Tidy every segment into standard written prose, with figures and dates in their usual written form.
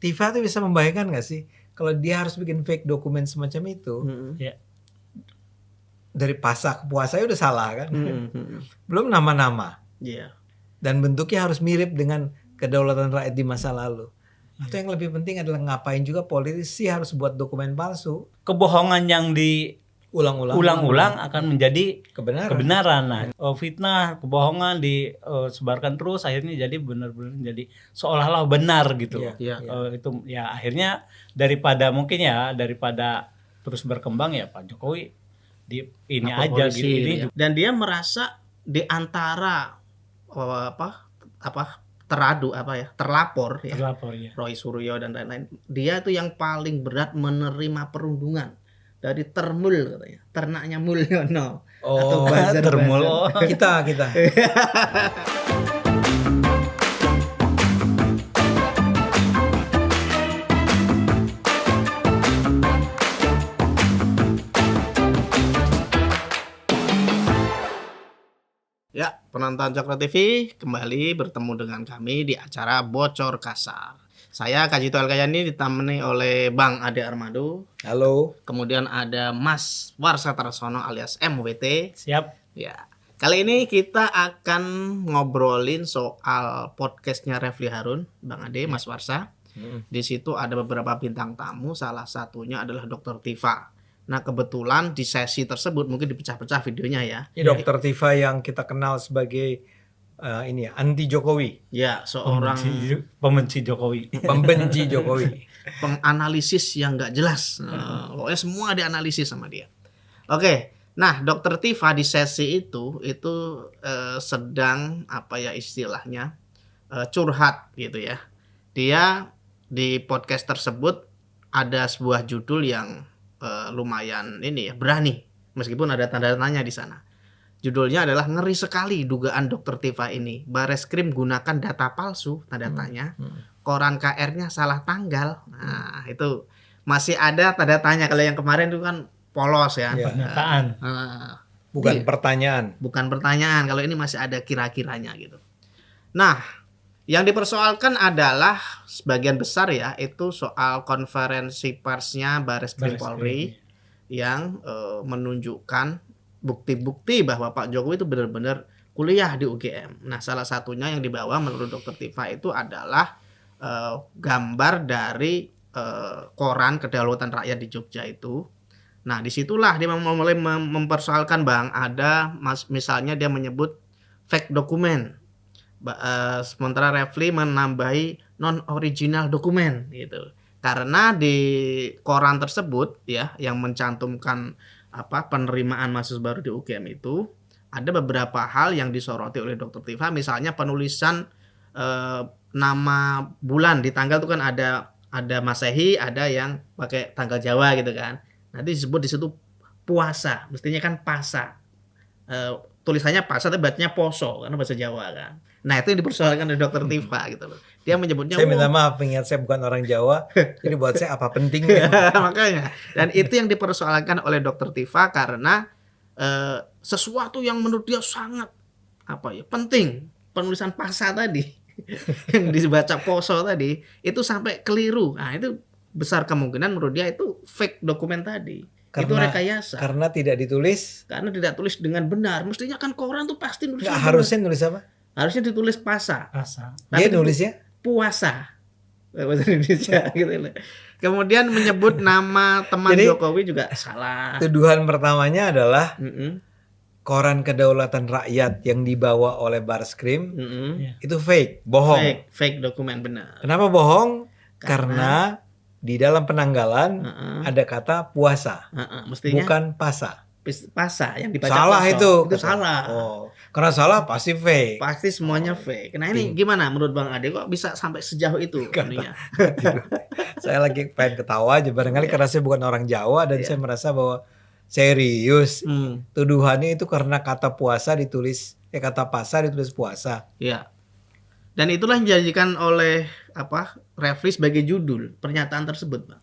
Tifa tuh bisa membayangkan nggak sih kalau dia harus bikin fake dokumen semacam itu? Ya. Dari pasca ke puasa udah salah kan? Belum nama-nama. Iya. Dan bentuknya harus mirip dengan kedaulatan rakyat di masa lalu. Atau yang lebih penting adalah ngapain juga polisi harus buat dokumen palsu. Kebohongan yang diulang-ulang akan menjadi kebenaran. Nah, fitnah, kebohongan disebarkan terus, akhirnya jadi benar-benar jadi seolah-olah benar gitu. Itu ya akhirnya daripada terus berkembang ya Pak Jokowi ini aja gitu ini. Dan dia merasa di antara terlapor ya. Roy Suryo dan lain-lain. Dia tuh yang paling berat menerima perundungan dari Termul katanya. Ternaknya Mulyono atau buzzer. Termul. Kita. Ya, penonton Cokro TV kembali bertemu dengan kami di acara Bocor Kasar. Saya Kajito Alkayani ditemani oleh Bang Ade Armando. Halo. Kemudian ada Mas Warsa Tarsono alias MWT. Siap. Ya. Kali ini kita akan ngobrolin soal podcastnya Refli Harun, Bang Ade, Mas Warsa. Di situ ada beberapa bintang tamu, salah satunya adalah Dr. Tifa. Nah kebetulan di sesi tersebut mungkin dipecah-pecah videonya ya. Dr. Tifa yang kita kenal sebagai anti Jokowi. Ya, seorang pembenci Jokowi. Pembenci Jokowi. Penganalisis yang nggak jelas. Pokoknya semua dianalisis sama dia. Oke, nah Dr. Tifa di sesi itu sedang istilahnya curhat gitu ya. Dia di podcast tersebut ada sebuah judul yang lumayan berani, meskipun ada tanda tanya di sana. Judulnya adalah ngeri sekali dugaan Dr. Tifa ini. Bareskrim gunakan data palsu, tanda tanya. Koran KR-nya salah tanggal. Nah, itu masih ada tanda tanya. Kalau yang kemarin itu kan polos ya. Pernyataan. Bukan pertanyaan. Bukan pertanyaan. Kalau ini masih ada kira-kiranya gitu. Nah, yang dipersoalkan adalah sebagian besar ya itu soal konferensi persnya Bareskrim Polri yang menunjukkan bukti-bukti bahwa Pak Jokowi itu benar-benar kuliah di UGM. Nah, salah satunya yang dibawa menurut Dr. Tifa itu adalah gambar dari koran Kedaulatan Rakyat di Jogja itu. Nah, disitulah dia mulai mempersoalkan Bang, ada misalnya dia menyebut fake dokumen. Sementara Refli menambahi non-original dokumen gitu. Karena di koran tersebut ya yang mencantumkan penerimaan mahasiswa baru di UGM itu ada beberapa hal yang disoroti oleh Dr. Tifa, misalnya penulisan nama bulan di tanggal itu kan ada Masehi, ada yang pakai tanggal Jawa gitu kan. Nanti disebut di situ puasa, mestinya kan pasa. Tulisannya pasa tapi bacanya poso karena bahasa Jawa kan. Nah, itu yang dipersoalkan oleh Dr. Tifa gitu loh. Dia menyebutnya saya minta maaf, ingat saya bukan orang Jawa. Jadi buat saya apa pentingnya? Makanya. Dan itu yang dipersoalkan oleh Dr. Tifa karena sesuatu yang menurut dia sangat penting. Penulisan pasa tadi yang dibaca poso tadi itu sampai keliru. Nah, itu besar kemungkinan menurut dia itu fake dokumen tadi. Itu rekayasa. Karena tidak ditulis. Karena tidak tulis dengan benar. Mestinya kan koran tuh pasti nulis. Nggak, harusnya nulis apa? Harusnya ditulis pasa. Dia nulisnya puasa. Bahasa Indonesia gitu loh. Kemudian menyebut nama teman Jokowi juga salah. Tuduhan pertamanya adalah koran Kedaulatan Rakyat yang dibawa oleh Bareskrim itu fake, bohong. Fake dokumen, benar. Kenapa bohong? Karena di dalam penanggalan ada kata puasa, mestinya bukan pasa. Pasa yang dibaca salah poso. Itu kata. salah. Karena salah pasti fake. Pasti semuanya fake. Nah ini gimana menurut Bang Ade kok bisa sampai sejauh itu? Saya lagi pengen ketawa aja barangkali karena saya bukan orang Jawa dan saya merasa bahwa serius tuduhannya itu karena kata puasa ditulis kata pasa ditulis puasa. Iya. Dan itulah yang dijadikan oleh Refli sebagai judul pernyataan tersebut, Bang.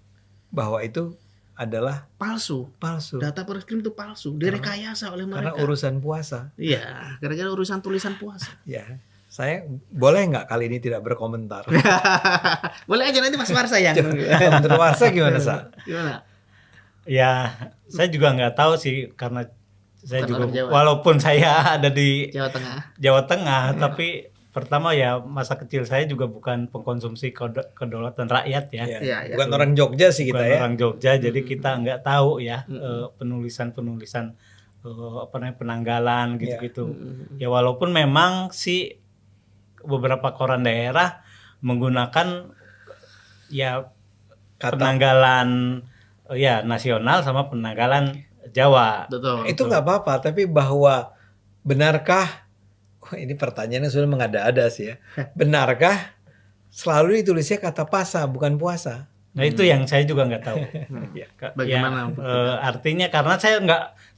Bahwa itu adalah palsu. Data Bareskrim itu palsu, direkayasa oleh mereka. Karena urusan puasa. Iya, gara-gara urusan tulisan puasa. Ya. Saya boleh nggak kali ini tidak berkomentar? Boleh aja, nanti Mas Warsa yang. Menurut Warsa gimana, Sa? Gimana? Ya, saya juga nggak tahu sih, karena saya Bukan juga orang Jawa. walaupun saya ada di Jawa Tengah. tapi pertama ya masa kecil saya juga bukan pengkonsumsi kedaulatan rakyat ya. Iya. Bukan orang Jogja sih kita Bukan ya. orang Jogja, jadi kita nggak tahu ya penulisan penanggalan gitu-gitu. Ya walaupun memang sih beberapa koran daerah menggunakan ya penanggalan ya nasional sama penanggalan Jawa. Betul. Itu nggak apa-apa, tapi bahwa benarkah, ini pertanyaannya sudah mengada-ada sih ya. Benarkah selalu ditulisnya kata pasa bukan puasa? Nah itu yang saya juga nggak tahu. Bagaimana? Artinya karena saya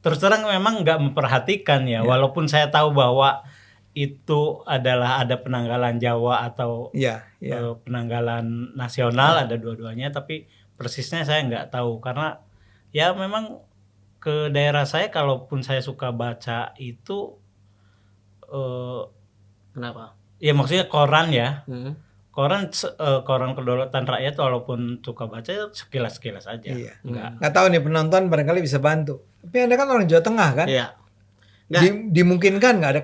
terus terang memang nggak memperhatikan ya. Walaupun saya tahu bahwa itu adalah ada penanggalan Jawa atau penanggalan nasional, ada dua-duanya, tapi persisnya saya nggak tahu karena ya memang ke daerah saya kalaupun saya suka baca itu Kenapa? ya maksudnya koran ya. Koran kedaulatan rakyat walaupun suka baca sekilas-sekilas aja. Iya. Nggak tahu nih penonton barangkali bisa bantu. Tapi Anda kan orang Jawa Tengah kan? Iya. Dimungkinkan nggak ada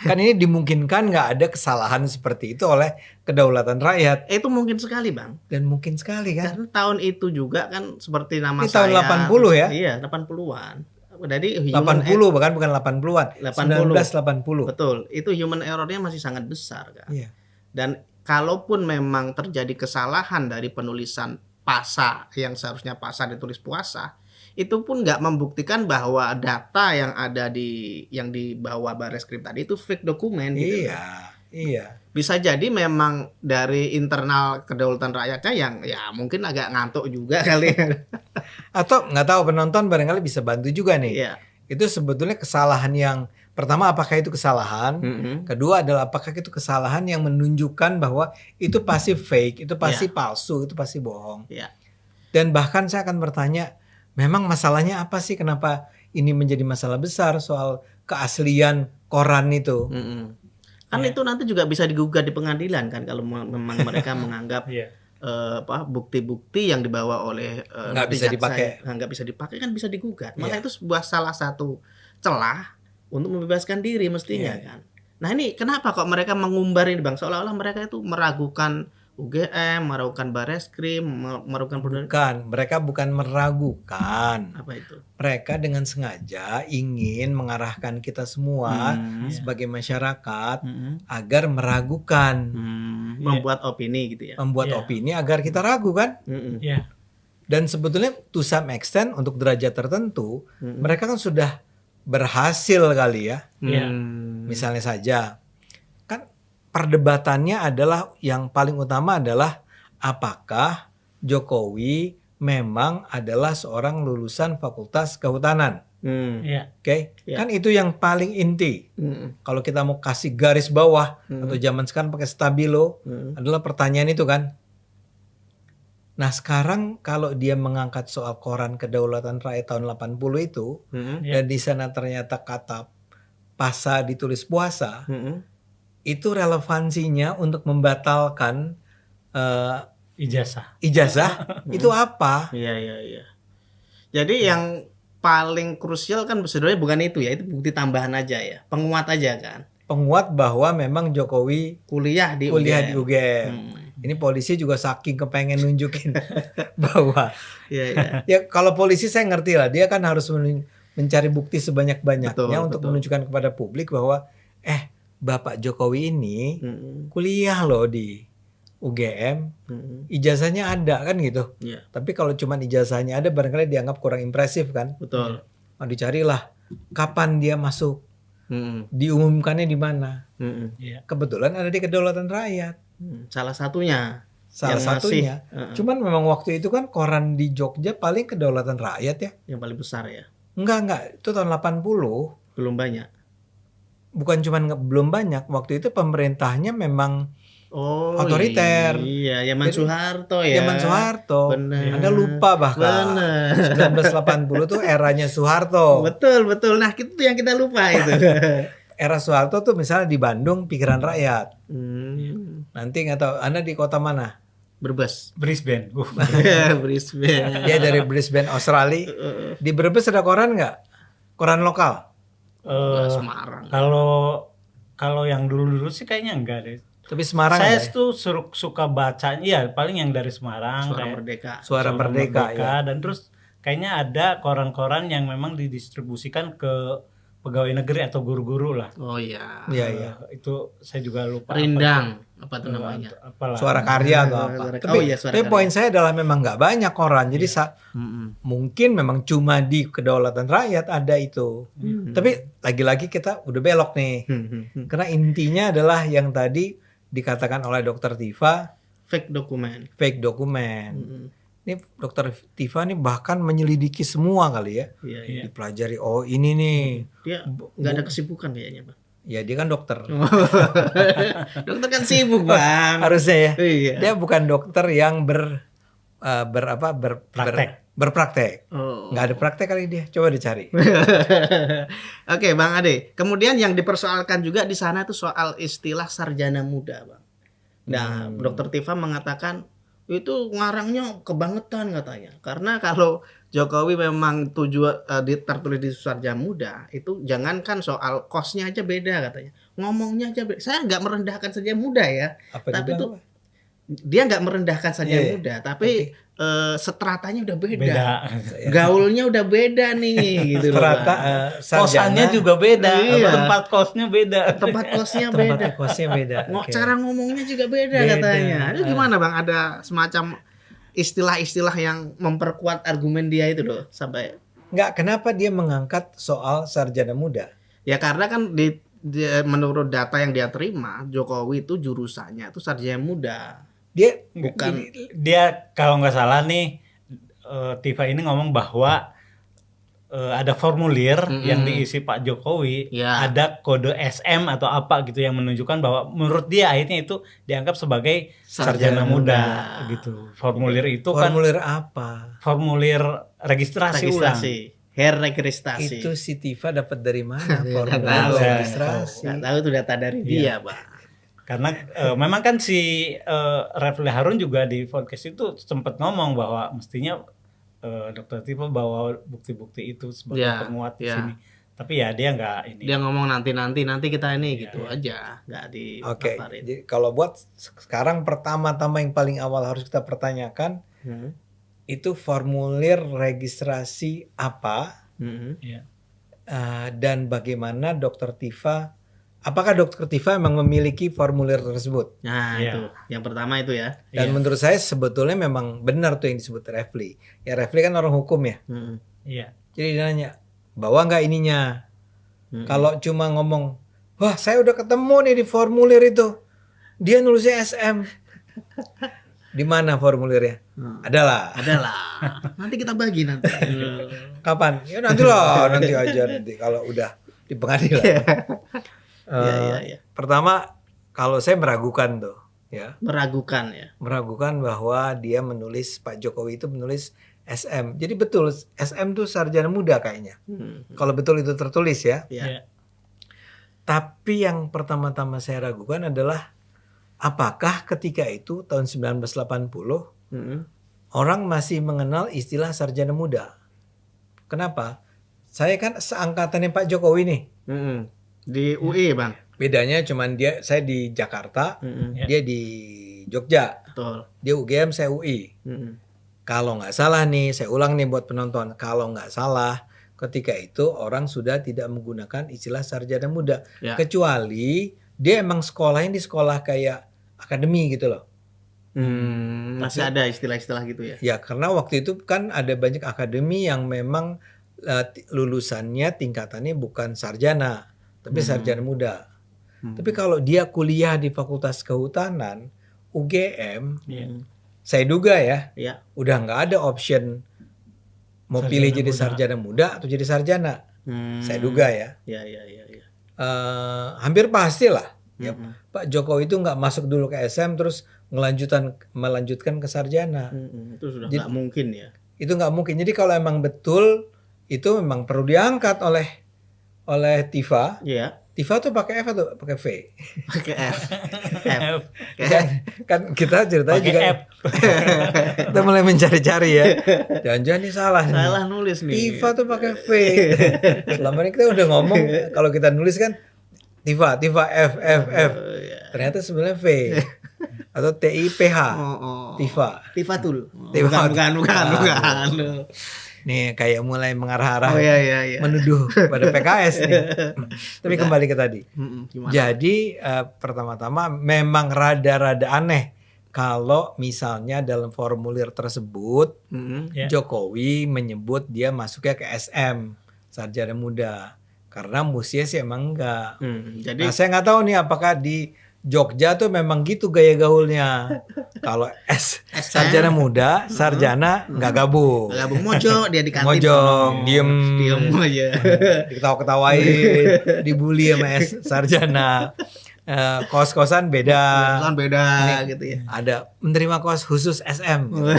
kan ini dimungkinkan nggak ada kesalahan seperti itu oleh kedaulatan rakyat. Itu mungkin sekali, Bang. Dan mungkin sekali kan. Karena tahun itu juga kan seperti nama ini saya. Tahun 80 ya? Iya, 80-an. Jadi 80 bahkan bukan 80-an. 1980. Betul. Itu human error-nya masih sangat besar kan. Iya. Dan kalaupun memang terjadi kesalahan dari penulisan pasa yang seharusnya pasa ditulis puasa, itu pun nggak membuktikan bahwa data yang ada yang dibawa Bareskrim tadi itu fake dokumen. Gitu. Iya. Bisa jadi memang dari internal kedaulatan rakyatnya yang ya mungkin agak ngantuk juga kali. Atau nggak tahu penonton barangkali bisa bantu juga nih. Iya. Itu sebetulnya kesalahan yang pertama apakah itu kesalahan? Kedua adalah apakah itu kesalahan yang menunjukkan bahwa itu pasti fake, itu pasti palsu, itu pasti bohong. Iya. Dan bahkan saya akan bertanya, memang masalahnya apa sih? Kenapa ini menjadi masalah besar soal keaslian koran itu? Kan itu nanti juga bisa digugat di pengadilan kan kalau memang mereka menganggap bukti-bukti yang dibawa oleh nggak bisa dipakai, kan bisa digugat. Malah itu sebuah salah satu celah untuk membebaskan diri mestinya kan. Nah ini kenapa kok mereka mengumbar ini, Bang, seolah-olah mereka itu meragukan UGM, meragukan Bareskrim, meragukan Bukan, mereka bukan meragukan. Apa itu? Mereka dengan sengaja ingin mengarahkan kita semua sebagai masyarakat agar meragukan, membuat opini gitu ya. Membuat opini agar kita ragu kan? Dan sebetulnya to some extent untuk derajat tertentu mereka kan sudah berhasil kali ya. Misalnya saja perdebatannya adalah yang paling utama adalah apakah Jokowi memang adalah seorang lulusan Fakultas Kehutanan. Oke. Kan itu yang paling inti. Kalau kita mau kasih garis bawah atau zaman sekarang pakai stabilo adalah pertanyaan itu kan. Nah sekarang kalau dia mengangkat soal koran kedaulatan rakyat tahun 80 itu dan di sana ternyata kata pasa ditulis puasa, itu relevansinya untuk membatalkan ijazah itu apa? Iya. Jadi yang paling krusial kan sebenarnya bukan itu ya, itu bukti tambahan aja ya, penguat aja kan. Penguat bahwa memang Jokowi kuliah di UGM. Ini polisi juga saking kepengen nunjukin bahwa ya kalau polisi saya ngerti lah, dia kan harus mencari bukti sebanyak-banyaknya untuk menunjukkan kepada publik bahwa Bapak Jokowi ini kuliah loh di UGM, ijazahnya ada kan gitu. Tapi kalau cuma ijazahnya ada barangkali dianggap kurang impresif kan. Betul. Nah, dicarilah kapan dia masuk, diumumkannya di mana. Kebetulan ada di Kedaulatan Rakyat. Salah satunya. Cuman memang waktu itu kan koran di Jogja paling Kedaulatan Rakyat ya. Yang paling besar ya. Enggak, itu tahun 80. Belum banyak. Bukan cuma belum banyak, waktu itu pemerintahnya memang otoriter. Iya, Zaman Soeharto ya. Zaman Soeharto. Bener. Anda lupa bahkan. 1980 tuh eranya Soeharto. Betul. Nah, itu yang kita lupa itu. era Soeharto tuh misalnya di Bandung pikiran rakyat. Nanti nggak tahu Anda di kota mana? Brisbane. Brisbane. Dia dari Brisbane Australia. Di Brebes ada koran nggak? Koran lokal? Semarang. Kalau yang dulu sih kayaknya enggak deh. Tapi Semarang saya ada, tuh suka baca, ya paling yang dari Semarang, Suara kayak Merdeka. Suara Merdeka ya. Dan terus kayaknya ada koran-koran yang memang didistribusikan ke pegawai negeri atau guru-guru lah. Oh iya. Iya. Itu saya juga lupa. Rindang apa tuh namanya? Apalah. Suara Karya atau apa. Tapi poin saya adalah memang nggak banyak koran. Jadi mungkin memang cuma di kedaulatan rakyat ada itu. Tapi lagi-lagi kita udah belok nih. Karena intinya adalah yang tadi dikatakan oleh Dokter Tifa, fake dokumen. Ini Dokter Tifa nih bahkan menyelidiki semua kali ya. Iya. Dipelajari, oh ini nih. Dia nggak ada kesibukan kayaknya, Bang. Ya dia kan dokter. Dokter kan sibuk, Bang. Harusnya ya. Iya. Dia bukan dokter yang berpraktek. Nggak ada praktek kali dia. Coba dicari. Oke, Bang Ade. Kemudian yang dipersoalkan juga di sana itu soal istilah sarjana muda, Bang. Nah, Dokter Tifa mengatakan itu ngarangnya kebangetan katanya. Karena kalau Jokowi memang tertulis di sarjana muda, itu jangankan soal kosnya aja beda katanya. Ngomongnya aja beda. Saya nggak merendahkan sarjana muda ya. Tapi itu dia nggak merendahkan sarjana muda, tapi stratanya udah beda. Gaulnya udah beda nih gitu. Strata kosannya juga beda. Iya. Tempat kosnya beda. Cara ngomongnya juga beda katanya. Itu gimana, Bang? Ada semacam istilah-istilah yang memperkuat argumen dia itu loh sampai kenapa dia mengangkat soal sarjana muda? Ya karena kan menurut data yang dia terima, Jokowi itu jurusannya itu sarjana muda. Dia kalau nggak salah nih Tifa ini ngomong bahwa ada formulir yang diisi Pak Jokowi, ada kode SM atau apa gitu yang menunjukkan bahwa menurut dia akhirnya itu dianggap sebagai sarjana muda gitu. Formulir itu formulir apa? Formulir registrasi ulang. Registrasi. Itu si Tifa dapat dari mana? Formulir registrasi. Nggak tahu itu data dari dia, Bang. Karena memang kan si Refli Harun juga di podcast itu sempat ngomong bahwa mestinya Dokter Tifa bawa bukti-bukti itu sebagai penguat di sini. Tapi ya dia nggak ini. Dia ngomong nanti kita ini gitu aja, nggak dipaparin. Jadi kalau buat sekarang pertama-tama yang paling awal harus kita pertanyakan itu formulir registrasi apa dan bagaimana Dokter Tifa. Apakah Dokter Tifa memang memiliki formulir tersebut? Nah, itu. Yang pertama itu ya. Dan menurut saya sebetulnya memang benar tuh yang disebut Refli. Ya Refli kan orang hukum ya. Iya. Jadi dia nanya, bawa nggak ininya? Kalau cuma ngomong, wah saya udah ketemu nih di formulir itu. Dia nulisnya SM. Di mana formulirnya? Adalah. Nanti kita bagi nanti. Kapan? Ya nanti aja kalau udah di pengadilan. Pertama kalau saya meragukan tuh ya. Meragukan bahwa dia menulis Pak Jokowi itu menulis SM. Jadi betul SM tuh sarjana muda kayaknya. Kalau betul itu tertulis ya. Tapi yang pertama-tama saya ragukan adalah apakah ketika itu tahun 1980 orang masih mengenal istilah sarjana muda. Kenapa? Saya kan seangkatannya Pak Jokowi nih. Di UI, Bang. Bedanya cuman saya di Jakarta, dia di Jogja. Betul. Dia UGM, saya UI. Kalau nggak salah nih, saya ulang nih buat penonton. Kalau nggak salah, ketika itu orang sudah tidak menggunakan istilah sarjana muda. Kecuali dia emang sekolahnya di sekolah kayak akademi gitu loh. Masih ada istilah-istilah gitu ya? Ya, karena waktu itu kan ada banyak akademi yang memang lulusannya tingkatannya bukan sarjana. Tapi sarjana muda. Tapi kalau dia kuliah di Fakultas Kehutanan, UGM, saya duga ya, udah nggak ada option mau sarjana pilih jadi sarjana muda atau jadi sarjana. Saya duga ya. Hampir pastilah. Pak Jokowi itu nggak masuk dulu ke SM terus melanjutkan ke sarjana. Itu sudah nggak mungkin ya. Itu nggak mungkin. Jadi kalau emang betul itu memang perlu diangkat oleh Tifa Tifa tuh pakai F atau pakai V? Pakai F. Kan kita ceritanya pakai juga F. kita mulai mencari-cari ya. Jangan-jangan ini salah. Salah nulis nih. Tifa tuh pakai V. Selama ini kita udah ngomong kalau kita nulis kan Tifa F. Ternyata sebenarnya V. Atau TIPH. Tifa. Tifatul. Tifa. Bukan. Nih kayak mulai mengarah-arah Iya. menuduh pada PKS nih. Tapi kembali ke tadi. Gimana? Jadi pertama-tama memang rada-rada aneh kalau misalnya dalam formulir tersebut Jokowi menyebut dia masuknya ke SM, sarjana muda. Karena Musia sih emang enggak. Jadi Nah saya nggak tahu nih apakah di Jogja tuh memang gitu gaya gaulnya. Kalau sarjana muda, sarjana nggak gabung. mojo dia di kantin. Mojong, diem aja. Diketawa-ketawain, dibully sama sarjana. Kos-kosan beda. Gitu ya. Ada menerima kos khusus SM gitu.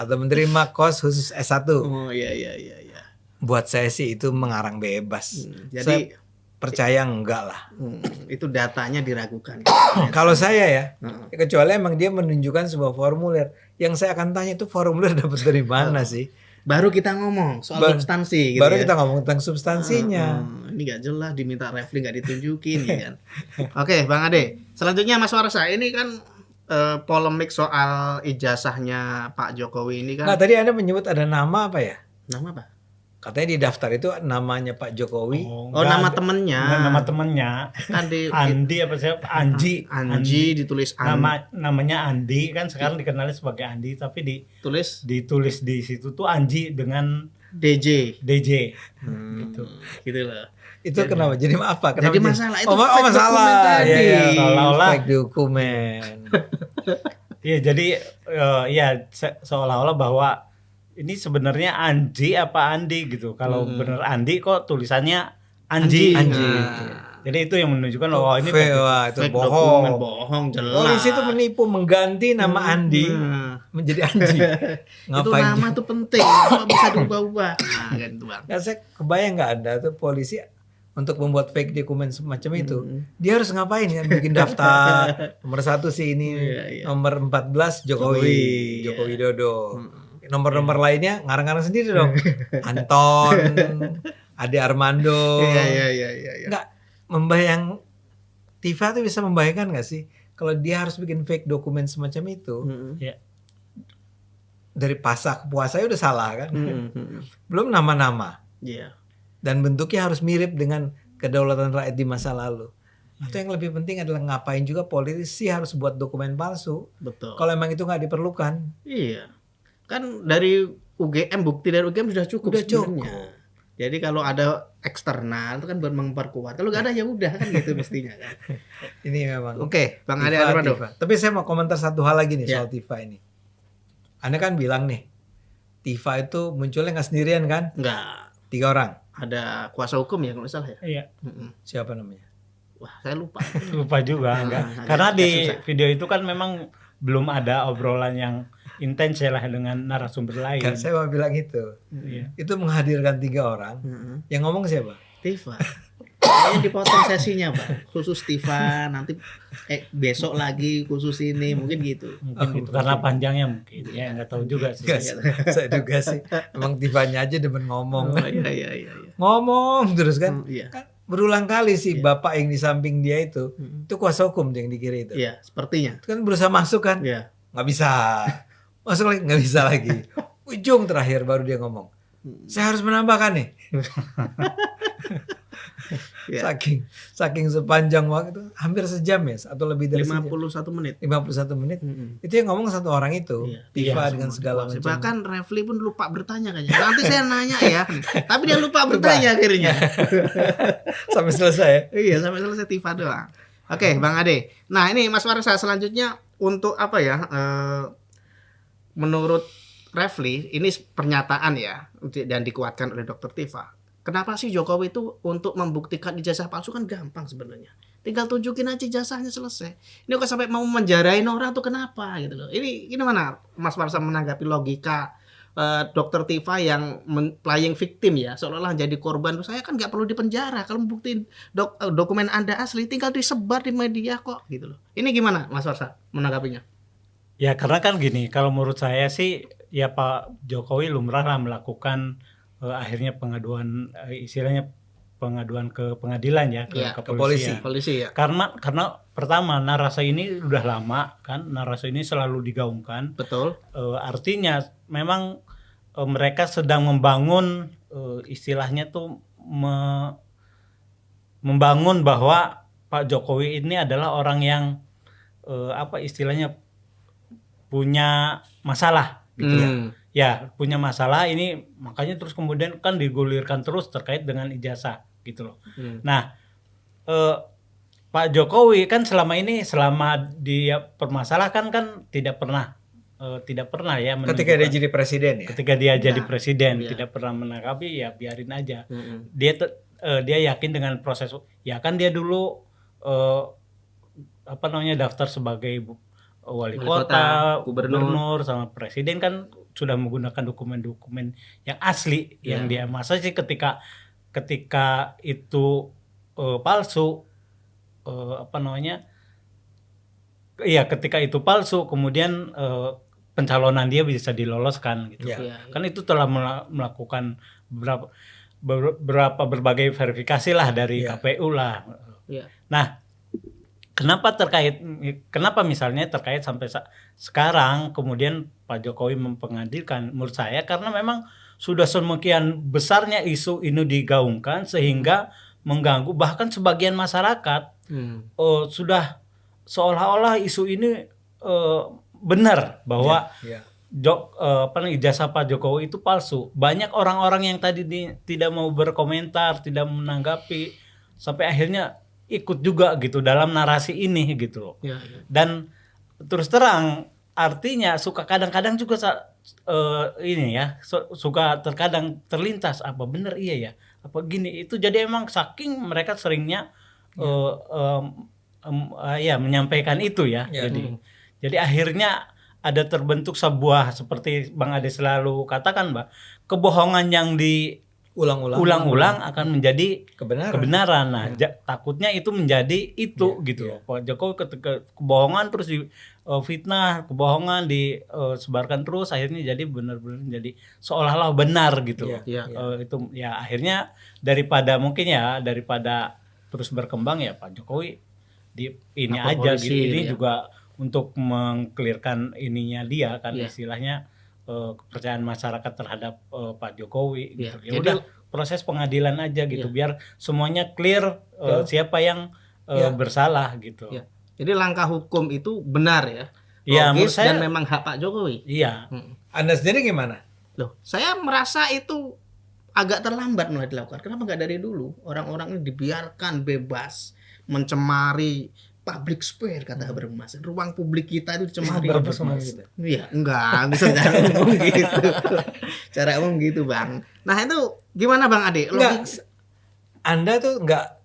Atau menerima kos khusus S1. Oh iya. Buat saya sih itu mengarang bebas. Jadi saya percaya enggak lah. Itu datanya diragukan. Kalau saya ya, kecuali emang dia menunjukkan sebuah formulir. Yang saya akan tanya itu formulir dapat dari mana sih? Baru kita ngomong soal substansi gitu. Baru ya. kita ngomong tentang substansinya. Ini gak jelas, diminta refli gak ditunjukin ya kan. Oke Bang Ade, selanjutnya Mas Warsa, ini kan polemik soal ijazahnya Pak Jokowi ini kan. Nah tadi Anda menyebut ada nama apa ya? Nama apa? Katanya di daftar itu namanya Pak Jokowi. Nama temennya. Nama temennya. Kan di Andi apa sih? Anji ditulis namanya Andi kan sekarang dikenalnya sebagai Andi tapi ditulis di situ tuh Anji dengan DJ. Gitu. Gitu loh. Itu kenapa? Jadi apa? Kenapa jadi masalah itu fake masalah tadi. Ya. Seolah-olah fake dokumen. Iya, jadi seolah-olah bahwa ini sebenarnya Anji apa Andi gitu. Kalau bener Andi kok tulisannya Anji. Jadi itu yang menunjukkan bahwa ini itu bohong. Bohong jelas. Polisi itu menipu mengganti nama Andi menjadi Anji. Itu nama tuh penting. Kok bisa diubah-ubah? Nah, kan itu Bang. Nah, saya kebayang nggak Anda tuh polisi untuk membuat fake dokumen semacam itu, dia harus ngapain ya? Bikin daftar nomor 1 sih ini, nomor 14 Jokowi Widodo. Nomor-nomor lainnya ngarang-ngarang sendiri dong. Anton, Ade Armando. Iya. Nggak membayang Tifa tuh bisa membayangkan nggak sih kalau dia harus bikin fake dokumen semacam itu? Dari pasca ke puasa udah salah kan? Belum nama-nama. Iya. Dan bentuknya harus mirip dengan kedaulatan rakyat di masa lalu. Atau yang lebih penting adalah ngapain juga politisi harus buat dokumen palsu. Betul. Kalau emang itu nggak diperlukan. Iya. Kan dari UGM, bukti dari UGM sudah cukup. Jadi kalau ada eksternal itu kan buat memperkuat. Kalau nggak ada ya udah kan gitu mestinya kan. Ini memang. Oke, Bang Ade Armando. Tapi saya mau komentar satu hal lagi nih soal Tifa ini. Anda kan bilang nih, Tifa itu munculnya nggak sendirian kan? Nggak. 3 orang. Ada kuasa hukum ya kalau nggak salah ya. Iya. Siapa namanya? Wah, saya lupa. Lupa juga enggak. Karena di video itu kan memang belum ada obrolan yang intens lah dengan narasumber lain. Kan saya mau bilang itu. Itu menghadirkan 3 orang. Yang ngomong siapa? Tifa. Kayaknya dipotong sesinya, Pak. Khusus Tifa, nanti besok lagi khusus ini, mungkin gitu. Mungkin gitu. Karena panjangnya mungkin. Ya enggak tahu juga sih. Saya duga sih. Emang Tifanya aja demen ngomong. Iya. Ngomong terus kan. Iya. Kan berulang kali sih bapak yang di samping dia itu kuasa hukum yang dikira itu. Iya, sepertinya. Itu kan berusaha masuk kan. Iya. Nggak bisa. Masuk lagi nggak bisa lagi. Ujung terakhir baru dia ngomong. Saya harus menambahkan nih. Saking sepanjang waktu, hampir sejam ya, atau lebih dari 51 menit. 51 menit. Itu yang ngomong satu orang itu, Tifa dengan segala macam. Bahkan Refli pun lupa bertanya kayaknya. Nanti saya nanya ya. Tapi dia lupa bertanya akhirnya. Sampai selesai. Iya, sampai selesai Tifa doang. Oke, Bang Ade. Nah, ini Mas Warsa selanjutnya untuk apa ya? Menurut Refli, ini pernyataan ya dan dikuatkan oleh Dr. Tifa. Kenapa sih Jokowi itu untuk membuktikan ijazah palsu kan gampang sebenarnya. Tinggal tunjukin aja ijazahnya selesai. Ini kok sampai mau menjarain orang tuh kenapa gitu loh. Ini mana Mas Warsa menanggapi logika Dokter Tifa yang playing victim ya, seolah-olah jadi korban. Saya kan nggak perlu dipenjara kalau buktiin dokumen Anda asli, tinggal disebar di media kok gitu loh. Ini gimana Mas Warsa menanggapinya? Ya karena kan gini, kalau menurut saya sih ya Pak Jokowi lumrah lah melakukan akhirnya pengaduan istilahnya pengaduan ke pengadilan ya, ke polisi ya. Karena pertama narasi ini udah lama kan, narasi ini selalu digaungkan. Betul. Artinya memang mereka sedang membangun istilahnya tuh membangun bahwa Pak Jokowi ini adalah orang yang apa istilahnya punya masalah gitu ya. Ya, punya masalah ini makanya terus kemudian kan digulirkan terus terkait dengan ijazah gitu loh. Nah, Pak Jokowi kan selama dia permasalahkan kan tidak pernah ya ketika dia jadi presiden ya. Ketika dia jadi presiden tidak pernah menanggapi, ya biarin aja. Dia yakin dengan proses, ya kan dia dulu daftar sebagai wali kota, gubernur sama presiden kan sudah menggunakan dokumen-dokumen yang asli yang dia masa sih ketika itu palsu ketika itu palsu kemudian pencalonan dia bisa diloloskan gitu. Kan itu telah melakukan berbagai verifikasi lah dari KPU lah. Nah, kenapa misalnya terkait sampai sekarang kemudian Pak Jokowi mempengadilkan? Menurut saya karena memang sudah semakin besarnya isu ini digaungkan sehingga mengganggu bahkan sebagian masyarakat. Sudah seolah-olah isu ini benar bahwa ijazah Pak Jokowi itu palsu. Banyak orang-orang yang tadi tidak mau berkomentar, tidak menanggapi, sampai akhirnya ikut juga gitu dalam narasi ini gitu loh. Dan terus terang artinya suka kadang-kadang juga suka terkadang terlintas apa benar iya ya apa gini itu, jadi emang saking mereka seringnya menyampaikan itu ya. Jadi akhirnya ada terbentuk sebuah seperti Bang Ade selalu katakan, Mbak, kebohongan yang diulang-ulang akan menjadi kebenaran. Nah, takutnya itu menjadi itu gitu. Pak Jokowi ketika kebohongan terus fitnah, kebohongan disebarkan terus akhirnya jadi benar-benar jadi seolah-olah benar gitu. Itu ya akhirnya daripada terus berkembang ya Pak Jokowi ini aja gitu. Ini juga untuk mengklirkan ininya dia kan istilahnya kepercayaan masyarakat terhadap Pak Jokowi gitu. Ya udah proses pengadilan aja gitu biar semuanya clear siapa yang bersalah gitu. Jadi langkah hukum itu benar ya. Logis dan memang hak Pak Jokowi. Iya. Anda sendiri gimana? Loh, saya merasa itu agak terlambat mulai dilakukan. Kenapa nggak dari dulu? Orang-orang ini dibiarkan bebas mencemari public sphere kata Habermas. Ruang publik kita itu dicemari. Iya, enggak bisa ngomong gitu. Cara ngomong gitu, Bang. Nah, itu gimana Bang Ade? Anda tuh enggak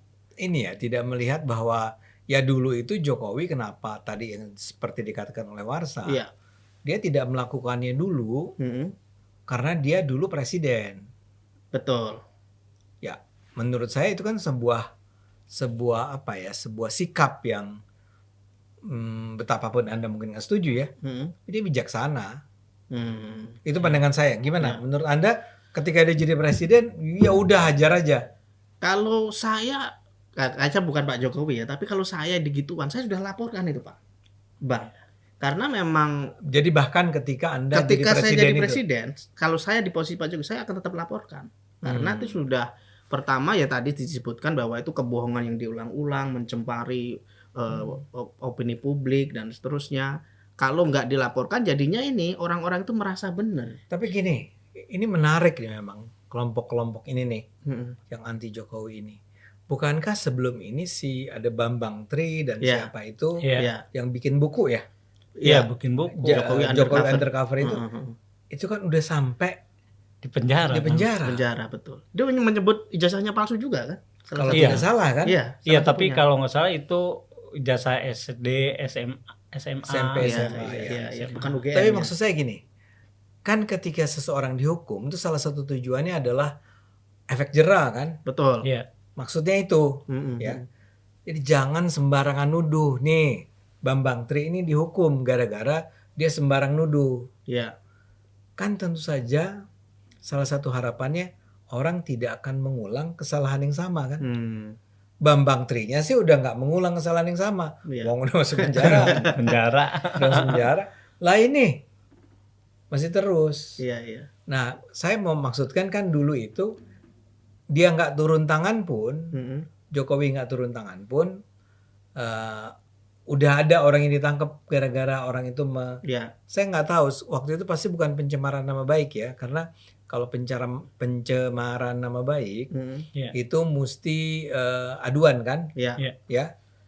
tidak melihat bahwa ya dulu itu Jokowi kenapa tadi yang seperti dikatakan oleh Warsa. Dia tidak melakukannya dulu karena dia dulu presiden. Betul. Ya, menurut saya itu kan sebuah sikap yang betapapun Anda mungkin nggak setuju ya, dia bijaksana. Itu pandangan saya. Gimana? Menurut Anda ketika dia jadi presiden, ya udah hajar aja. Kalau saya bukan Pak Jokowi ya, tapi kalau saya digituan, saya sudah laporkan itu Pak, Bang. Karena memang. Jadi bahkan ketika saya jadi presiden, kalau saya di posisi Pak Jokowi, saya akan tetap laporkan. Karena itu sudah. Pertama ya tadi disebutkan bahwa itu kebohongan yang diulang-ulang, mencemari opini publik dan seterusnya. Kalau nggak dilaporkan jadinya ini orang-orang itu merasa benar. Tapi gini, ini menarik ya memang kelompok-kelompok ini nih yang anti Jokowi ini. Bukankah sebelum ini ada Bambang Tri dan siapa itu yang bikin buku ya? Iya, bikin buku. Jokowi Undercover itu. Itu kan udah sampai di penjara, betul. Dia menyebut ijazahnya palsu juga kan? Kalau tidak salah kan? Iya, tapi kalau nggak salah itu ijazah SD, SMA, SMP, SMA. Bukan UGM. Tapi maksud saya gini, kan ketika seseorang dihukum itu salah satu tujuannya adalah efek jera kan? Betul. Iya. Maksudnya itu, ya. Jadi jangan sembarangan nuduh nih. Bambang Tri ini dihukum gara-gara dia sembarang nuduh. Iya. Kan tentu saja salah satu harapannya orang tidak akan mengulang kesalahan yang sama kan? Bambang Trinya sih udah nggak mengulang kesalahan yang sama. Wong udah masuk penjara. Udah masuk penjara. Lah ini masih terus. Iya. Nah, saya mau maksudkan kan dulu itu dia nggak turun tangan pun, Jokowi nggak turun tangan pun, udah ada orang yang ditangkap gara-gara orang itu. Saya nggak tahu waktu itu pasti bukan pencemaran nama baik ya, karena kalau pencemaran nama baik itu mesti aduan kan, ya.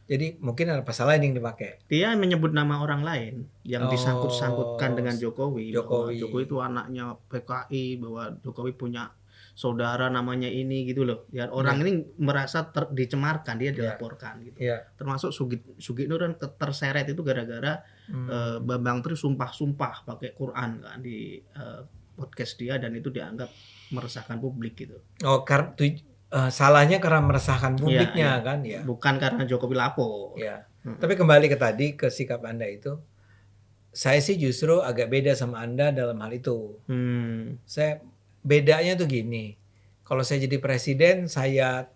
Jadi mungkin ada pasal lain yang dipakai. Dia menyebut nama orang lain yang disangkut-sangkutkan dengan Jokowi. Bahwa Jokowi itu anaknya PKI, bahwa Jokowi punya saudara namanya ini gitu loh. Ya orang ini merasa dicemarkan, dia dilaporkan gitu. Termasuk Sugito kan terseret itu gara-gara Bambang Tri sumpah-sumpah pakai Quran kan di podcast dia, dan itu dianggap meresahkan publik gitu. Oh, karena salahnya karena meresahkan publiknya kan ya. Bukan karena Jokowi lapor. Ya. Tapi kembali ke tadi, ke sikap Anda itu, saya sih justru agak beda sama Anda dalam hal itu. Saya bedanya tuh gini, kalau saya jadi presiden, saya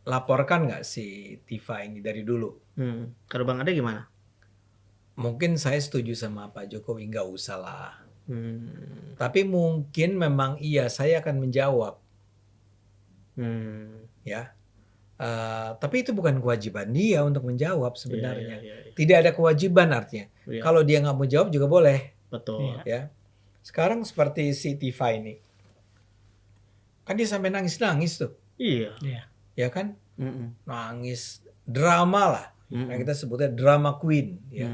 laporkan nggak si Tifa ini dari dulu. Kalau Bang Ade gimana? Mungkin saya setuju sama Pak Jokowi, nggak usah lah. Tapi mungkin memang iya, saya akan menjawab. Ya. Tapi itu bukan kewajiban dia untuk menjawab sebenarnya. Tidak ada kewajiban artinya. Kalau dia nggak mau jawab juga boleh. Betul. Ya. Sekarang seperti si Tifa ini, kan dia sampai nangis-nangis tuh. Iya. Ya kan? Nangis, drama lah. Nah, kita sebutnya drama queen. Ya.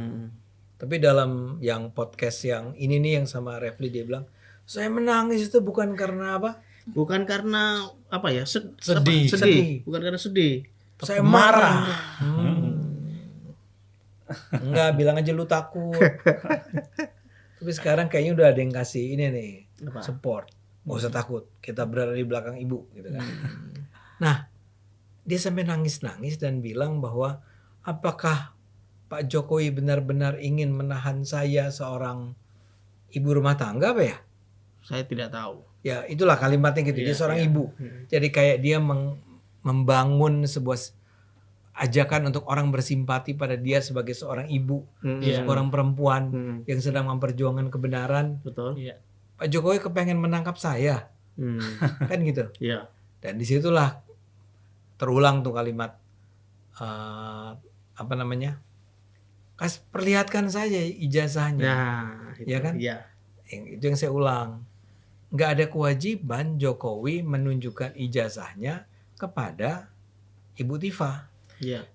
Tapi dalam yang podcast yang ini nih yang sama Refli, dia bilang, saya menangis itu bukan karena apa? Bukan karena apa ya? Sedih. Bukan karena sedih. Saya marah. Enggak, bilang aja lu takut. Tapi sekarang kayaknya udah ada yang kasih ini nih, support. Nggak usah takut, kita berada di belakang ibu gitu kan. Nah, dia sampai nangis-nangis dan bilang bahwa apakah Pak Jokowi benar-benar ingin menahan saya seorang ibu rumah tangga apa ya? Saya tidak tahu. Ya itulah kalimatnya gitu, dia seorang ibu. Jadi kayak dia membangun sebuah ajakan untuk orang bersimpati pada dia sebagai seorang ibu, seorang perempuan yang sedang memperjuangkan kebenaran. Betul. Pak Jokowi kepengen menangkap saya, kan gitu. Dan disitulah terulang tuh kalimat apa namanya? Perlihatkan saja ijazahnya, ya kan? Itu yang saya ulang. Nggak ada kewajiban Jokowi menunjukkan ijazahnya kepada Ibu Tifa.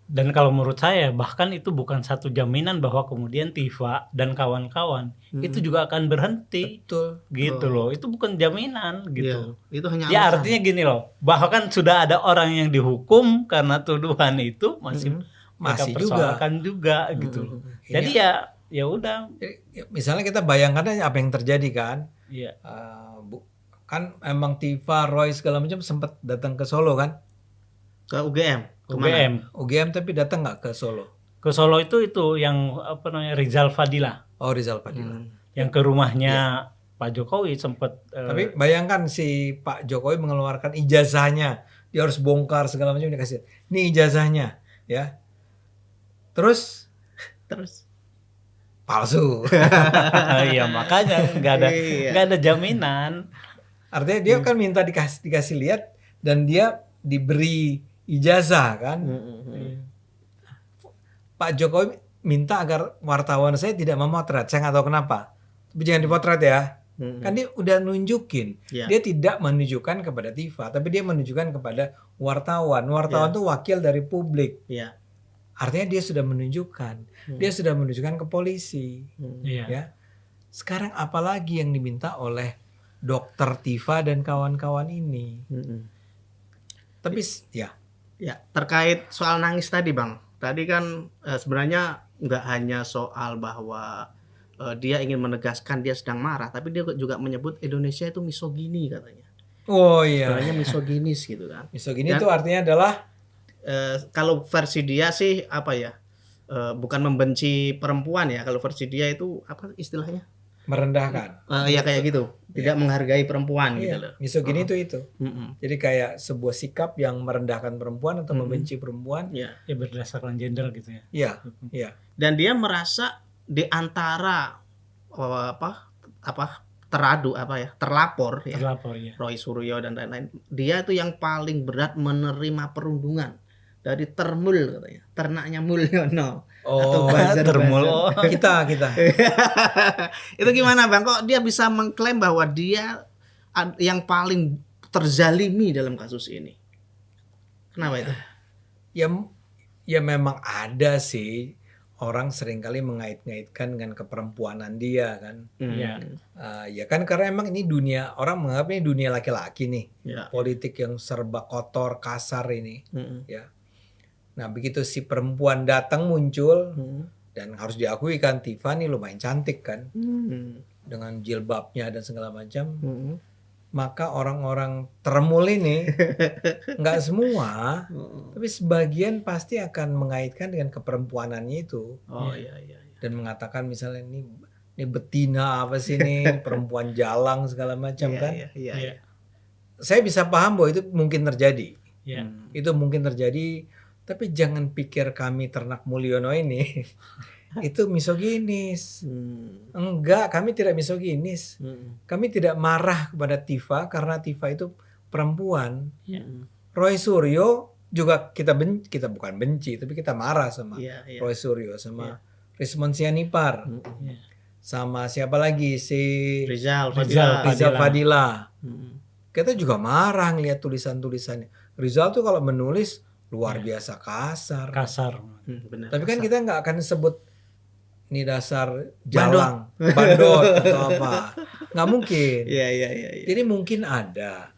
Dan kalau menurut saya bahkan itu bukan satu jaminan bahwa kemudian Tifa dan kawan-kawan itu juga akan berhenti. Betul. Gitu loh. Itu bukan jaminan gitu. Itu hanya ya alasan. Artinya gini loh, bahkan sudah ada orang yang dihukum karena tuduhan itu masih persoalkan juga gitu. Jadi ya udah. Misalnya kita bayangkan aja apa yang terjadi kan. Kan emang Tifa, Roy segala macam sempat datang ke Solo kan? Ke UGM. UGM tapi datang nggak ke Solo? Ke Solo itu yang apa namanya, Rizal Fadila. Oh, Rizal Fadila. Yang ke rumahnya Pak Jokowi sempat. Tapi bayangkan si Pak Jokowi mengeluarkan ijazahnya, dia harus bongkar segala macam, dikasih. Ini ijazahnya, ya. Terus palsu. Iya, makanya nggak ada jaminan. Artinya dia kan minta dikasih lihat dan dia diberi ijazah kan. Pak Jokowi minta agar wartawan saya tidak memotret. Saya nggak tahu kenapa. Tapi jangan dipotret ya. Kan dia udah nunjukin. Dia tidak menunjukkan kepada Tifa, tapi dia menunjukkan kepada wartawan. Wartawan itu wakil dari publik. Artinya dia sudah menunjukkan. Dia sudah menunjukkan ke polisi. Ya. Sekarang apalagi yang diminta oleh Dokter Tifa dan kawan-kawan ini. Tapi ya terkait soal nangis tadi Bang. Tadi kan sebenarnya nggak hanya soal bahwa dia ingin menegaskan dia sedang marah, tapi dia juga menyebut Indonesia itu misogini katanya. Oh iya. Sebenarnya misoginis gitu kan. Misogini itu artinya adalah kalau versi dia sih apa ya? Bukan membenci perempuan ya. Kalau versi dia itu apa istilahnya? Merendahkan. Ya kayak gitu. Tidak menghargai perempuan gitu loh. Misogini itu. Jadi kayak sebuah sikap yang merendahkan perempuan atau membenci perempuan. Ya berdasarkan gender gitu ya. Iya, iya. Dan dia merasa di antara terlapor ya. Roy Suryo dan lain-lain. Dia itu yang paling berat menerima perundungan dari Termul katanya. Ternaknya Mulyono. Atau Termul. Kita. Itu gimana Bang? Kok dia bisa mengklaim bahwa dia yang paling terzalimi dalam kasus ini? Kenapa itu? Ya memang ada sih. Orang seringkali mengait-ngaitkan dengan keperempuanan dia kan. Ya kan karena emang ini dunia, orang menganggap ini dunia laki-laki nih. Politik yang serba kotor, kasar ini. Ya. Nah begitu si perempuan datang muncul, dan harus diakui kan Tifa nih lumayan cantik kan. Dengan jilbabnya dan segala macam. Maka orang-orang Termul ini nggak semua, tapi sebagian pasti akan mengaitkan dengan keperempuanannya itu. Iya. Dan mengatakan misalnya ini betina apa sih nih, perempuan jalang segala macam kan. Iya. Saya bisa paham bahwa itu mungkin terjadi. Itu mungkin terjadi, tapi jangan pikir kami Ternak Mulyono ini itu misoginis. Enggak, kami tidak misoginis. Kami tidak marah kepada Tifa karena Tifa itu perempuan. Roy Suryo juga kita bukan benci, tapi kita marah sama Roy Suryo, sama Rismon Sianipar, sama siapa lagi si Rizal Fadila. Kita juga marah ngeliat tulisan-tulisannya. Rizal tuh kalau menulis luar biasa kasar. Benar, tapi kan kita nggak akan sebut ini dasar jalang, bandot atau apa, nggak mungkin. Iya. Jadi mungkin ada,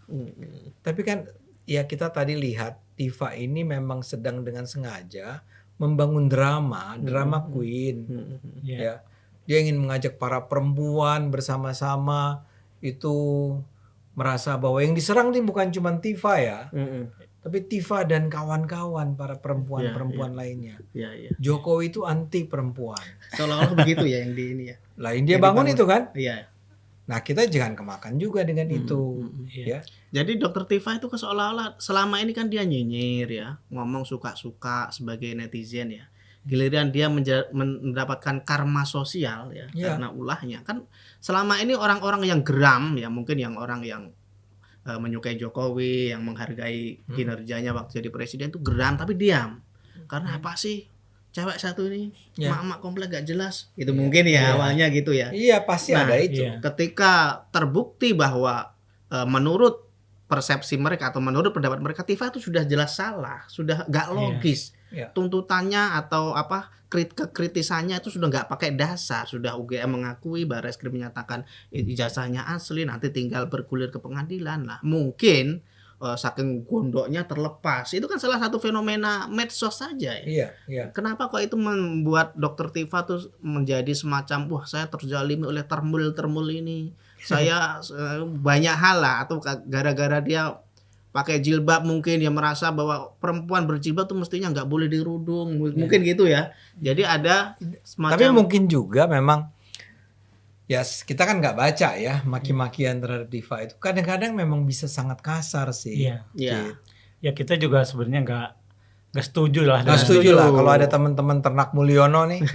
tapi kan ya kita tadi lihat Tifa ini memang sedang dengan sengaja membangun drama queen, ya. Dia ingin mengajak para perempuan bersama-sama itu merasa bahwa yang diserang ini bukan cuma Tifa ya. Tapi Tifa dan kawan-kawan para perempuan lainnya. Jokowi itu anti perempuan. Seolah-olah begitu ya yang di ini ya. Lain dia bangun itu kan. Iya. Nah kita jangan kemakan juga dengan itu. Ya. Jadi Dokter Tifa itu seolah-olah selama ini kan dia nyinyir ya, ngomong suka-suka sebagai netizen ya. Giliran dia mendapatkan karma sosial ya karena ulahnya. Kan selama ini orang-orang yang geram ya, mungkin yang orang yang menyukai Jokowi, yang menghargai kinerjanya waktu jadi presiden itu geram tapi diam. Karena apa sih? Cewek satu ini mak-mak komplek gak jelas. Itu mungkin ya awalnya gitu ya. Iya, pasti ada itu. Ketika terbukti bahwa menurut persepsi mereka atau menurut pendapat mereka Tifa itu sudah jelas salah, sudah gak logis. Tuntutannya atau kekritisannya itu sudah nggak pakai dasar, sudah UGM mengakui, Barreskrim menyatakan ijazahnya asli, nanti tinggal bergulir ke pengadilan lah. Mungkin saking gondoknya terlepas, itu kan salah satu fenomena medsos saja ya. Kenapa kok itu membuat Dokter Tifa tuh menjadi semacam wah saya terzalimi oleh termul ini, saya banyak hal lah, atau gara-gara dia pakai jilbab mungkin dia merasa bahwa perempuan berjilbab tuh mestinya nggak boleh dirudung, mungkin gitu ya. Jadi ada semacam. Tapi mungkin juga memang ya kita kan nggak baca ya maki-makian terhadap Tifa itu kadang-kadang memang bisa sangat kasar sih. Ya kita juga sebenarnya nggak setuju lah. Nggak setuju lah kalau ada teman-teman Ternak Mulyono nih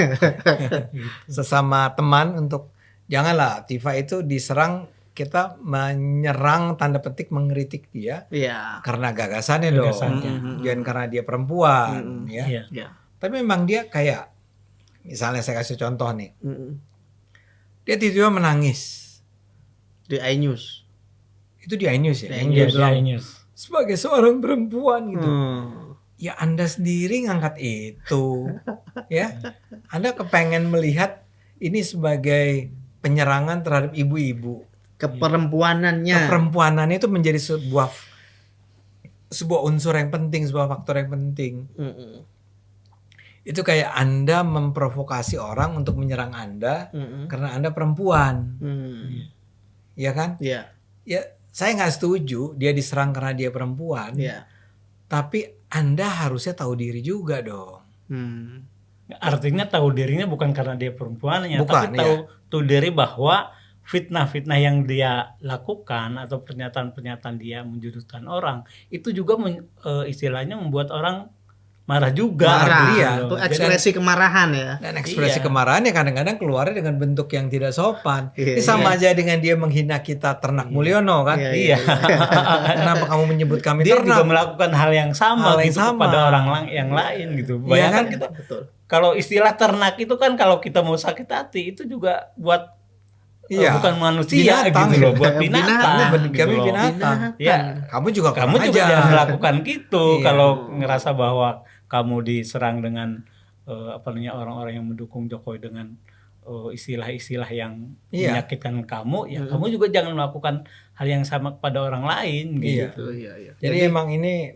sesama teman untuk janganlah Tifa itu diserang. Kita menyerang tanda petik mengkritik dia karena gagasannya dong, jangan karena dia perempuan ya. Tapi memang dia kayak misalnya saya kasih contoh nih, dia tiba-tiba menangis di iNews. Itu di iNews ya, yang dia bilang sebagai seorang perempuan gitu. Ya Anda sendiri ngangkat itu, ya Anda kepengen melihat ini sebagai penyerangan terhadap ibu-ibu. Keperempuanannya itu menjadi sebuah unsur yang penting, sebuah faktor yang penting. Itu kayak Anda memprovokasi orang untuk menyerang Anda karena Anda perempuan. Ya kan? Iya. Ya, saya nggak setuju dia diserang karena dia perempuan. Iya. Tapi Anda harusnya tahu diri juga dong. Artinya tahu dirinya bukan karena dia perempuannya, bukan, tapi tahu diri bahwa fitnah-fitnah yang dia lakukan atau pernyataan-pernyataan dia menjudutkan orang itu juga istilahnya membuat orang marah juga. Marah, itu ekspresi kemarahan ya. Dan ekspresi kemarahan ya kadang-kadang keluarnya dengan bentuk yang tidak sopan. Ini sama aja dengan dia menghina kita Ternak Mulyono kan. Iya. Kenapa kamu menyebut kami dia ternak? Dia juga melakukan hal yang sama kepada orang yang lain gitu. Bayangkan kita kalau istilah ternak itu kan kalau kita mau sakit hati itu juga buat bukan manusia binatang, gitu loh, buat binatang. Kami binatang. Ya, kamu juga jangan melakukan gitu. Kalau ngerasa bahwa kamu diserang dengan orang-orang yang mendukung Jokowi dengan istilah-istilah yang menyakitkan kamu, ya kamu juga jangan melakukan hal yang sama kepada orang lain gitu. Iya. Jadi emang ini